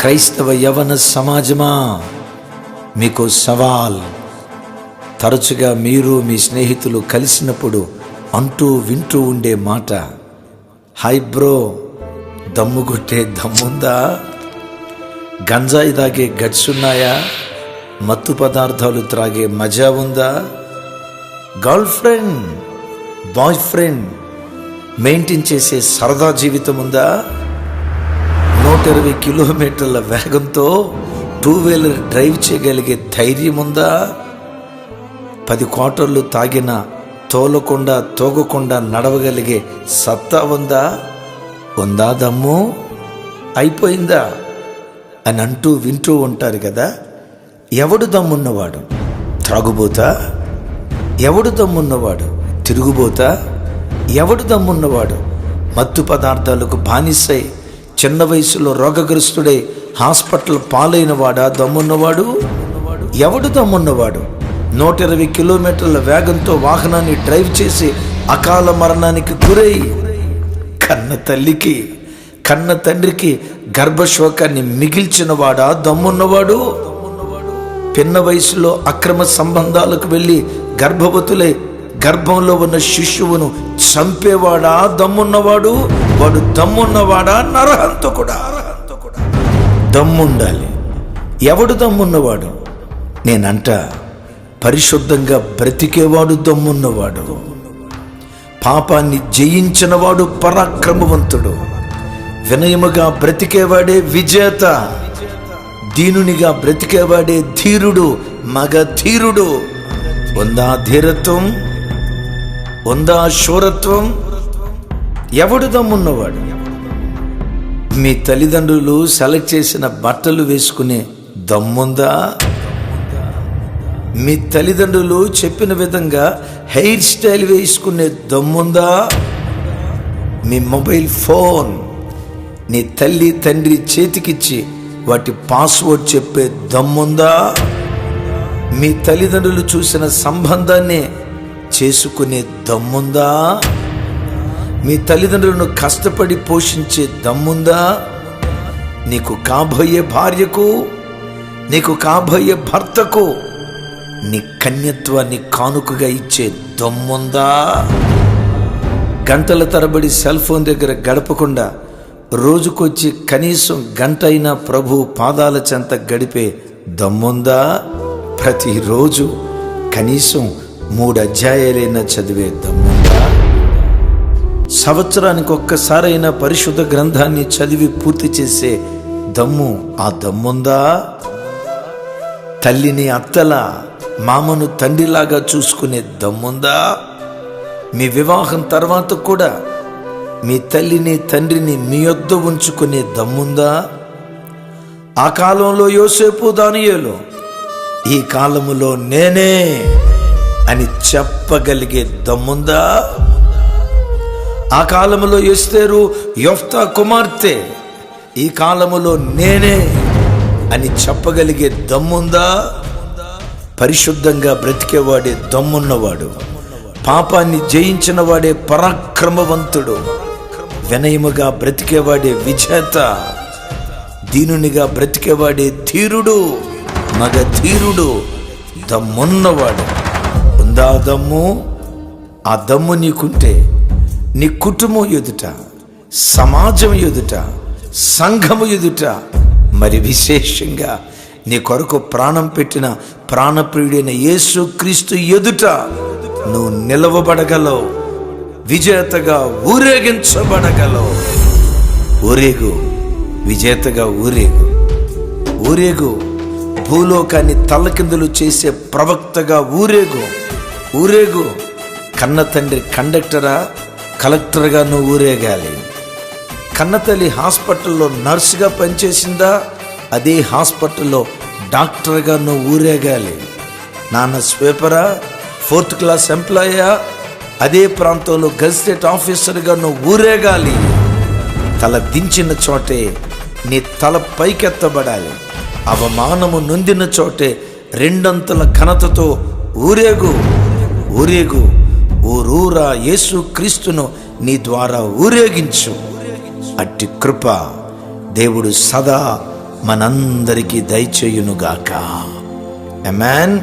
క్రైస్తవ యవన సమాజమా, మీకు సవాల్. తరచుగా మీరు మీ స్నేహితులు కలిసినప్పుడు అంటూ వింటూ ఉండే మాట, హాయ్ బ్రో, దమ్ము కొట్టే దమ్ముందా? గంజాయి తాగే గట్స్ ఉన్నాయా? మత్తు పదార్థాలు త్రాగే మజా ఉందా? Girl friend, boy friend maintain చేసే సరదా జీవితం ఉందా? 120 కిలోమీటర్ల వేగంతో 2-వీలర్ డ్రైవ్ చేయగలిగే ధైర్యం ఉందా? 10 క్వార్టర్లు తాగినా తోలకుండా తోగకుండా నడవగలిగే సత్తా ఉందా? ఉందా దమ్ము? అయిపోయిందా అని అంటూ వింటూ ఉంటారు కదా. ఎవడు దమ్మున్నవాడు? త్రాగుబోతా? ఎవడు దమ్మున్నవాడు? తిరుగుబోతా? ఎవడు దమ్మున్నవాడు? మత్తు పదార్థాలకు బానిసై చిన్న వయసులో రోగగ్రస్తుడై హాస్పిటల్ పాలైన వాడా దమ్మున్నవాడు? ఎవడు దమ్మున్నవాడు? 120 కిలోమీటర్ల వేగంతో వాహనాన్ని డ్రైవ్ చేసి అకాల మరణానికి గురై కన్న తల్లికి కన్న తండ్రికి గర్భశోకాన్ని మిగిల్చిన వాడా దమ్మున్నవాడు? పిన్న వయసులో అక్రమ సంబంధాలకు వెళ్ళి గర్భవతులై గర్భంలో ఉన్న శిశువును చంపేవాడా దమ్మున్నవాడు? వాడు దమ్మున్నవాడా? నరహంతకుడా? దమ్ముండాలి. ఎవడు దమ్మున్నవాడు? నేనంట, పరిశుద్ధంగా బ్రతికేవాడు దమ్మున్నవాడు. పాపాన్ని జయించినవాడు పరాక్రమవంతుడు. వినయముగా బ్రతికేవాడే విజేత. దీనునిగా బ్రతికేవాడే ధీరుడు, మగ ధీరుడు. ఉందా ధీరత్వం? ఉందా శూరత్వం? ఎవడు దమ్మున్నవాడు? మీ తల్లిదండ్రులు సెలెక్ట్ చేసిన బట్టలు వేసుకునే దమ్ముందా? మీ తల్లిదండ్రులు చెప్పిన విధంగా హెయిర్ స్టైల్ వేసుకునే దమ్ముందా? మీ మొబైల్ ఫోన్ నీ తల్లి తండ్రి చేతికిచ్చి వాటి పాస్వర్డ్ చెప్పే దమ్ముందా? మీ తల్లిదండ్రులు చూసిన సంబంధాన్ని చేసుకునే దమ్ముందా? మీ తల్లిదండ్రులను కష్టపడి పోషించే దమ్ముందా? నీకు కాబోయే భార్యకు, నీకు కాబోయే భర్తకు నీ కన్యత్వాన్ని కానుకగా ఇచ్చే దమ్ముందా? గంటల తరబడి సెల్ ఫోన్ దగ్గర గడపకుండా రోజుకొచ్చి కనీసం గంట అయినా ప్రభు పాదాల చెంత గడిపే దమ్ముందా? ప్రతిరోజు కనీసం 3 అధ్యాయాలైనా చదివే దమ్ముందా? సంవత్సరానికి ఒక్కసారైనా పరిశుద్ధ గ్రంథాన్ని చదివి పూర్తి చేసే దమ్ము, ఆ దమ్ముందా? తల్లిని అత్తలా, మామను తండ్రిలాగా చూసుకునే దమ్ముందా? మీ వివాహం తర్వాత కూడా మీ తల్లిని తండ్రిని మీ యొద్ద ఉంచుకునే దమ్ముందా? ఆ కాలంలో యోసేపు దానియేలు, ఈ కాలములో నేనే అని చెప్పగలిగే దమ్ముందా? ఆ కాలములో ఎస్తేరు యొఫ్తా కుమార్తె, ఈ కాలములో నేనే అని చెప్పగలిగే దమ్ముందా? పరిశుద్ధంగా బ్రతికేవాడే దమ్మున్నవాడు. పాపాన్ని జయించిన వాడే పరాక్రమవంతుడు. వినయముగా బ్రతికేవాడే విజేత. దీనునిగా బ్రతికేవాడే ధీరుడు, మగ ధీరుడు, దమ్మున్నవాడు. ఉందా దమ్ము? ఆ దమ్ము నీకుంటే నీ కుటుంబం ఎదుట, సమాజం ఎదుట, సంఘము ఎదుట, మరి విశేషంగా నీ కొరకు ప్రాణం పెట్టిన ప్రాణప్రియుడైన యేసు క్రీస్తు ఎదుట నువ్వు నిలవబడగలవు, విజేతగా ఊరేగించబడగలవు. ఊరేగు, విజేతగా ఊరేగు. ఊరేగు, భూలోకాన్ని తల్లకిందులు చేసే ప్రవక్తగా ఊరేగు. ఊరేగు. కన్న తండ్రి కండక్టరా, కలెక్టర్గా నువ్వు ఊరేగాలి. కన్నతల్లి హాస్పిటల్లో నర్సుగా పనిచేసిందా? అదే హాస్పిటల్లో డాక్టర్గా నువ్వు ఊరేగాలి. నాన్న స్వీపరా, 4th క్లాస్ ఎంప్లాయా? అదే ప్రాంతంలో గెజిటెడ్ ఆఫీసర్గా నువ్వు ఊరేగాలి. తల దించిన చోటే నీ తల పైకెత్తబడాలి. అవమానము నొందిన చోటే 2 ఘనతతో ఊరేగు. ఊరేగు. ఊరూరా యేసు క్రీస్తును నీ ద్వారా ఊరేగించు. అట్టి కృప దేవుడు సదా మనందరికీ దయచేయునుగాక. ఆమేన్.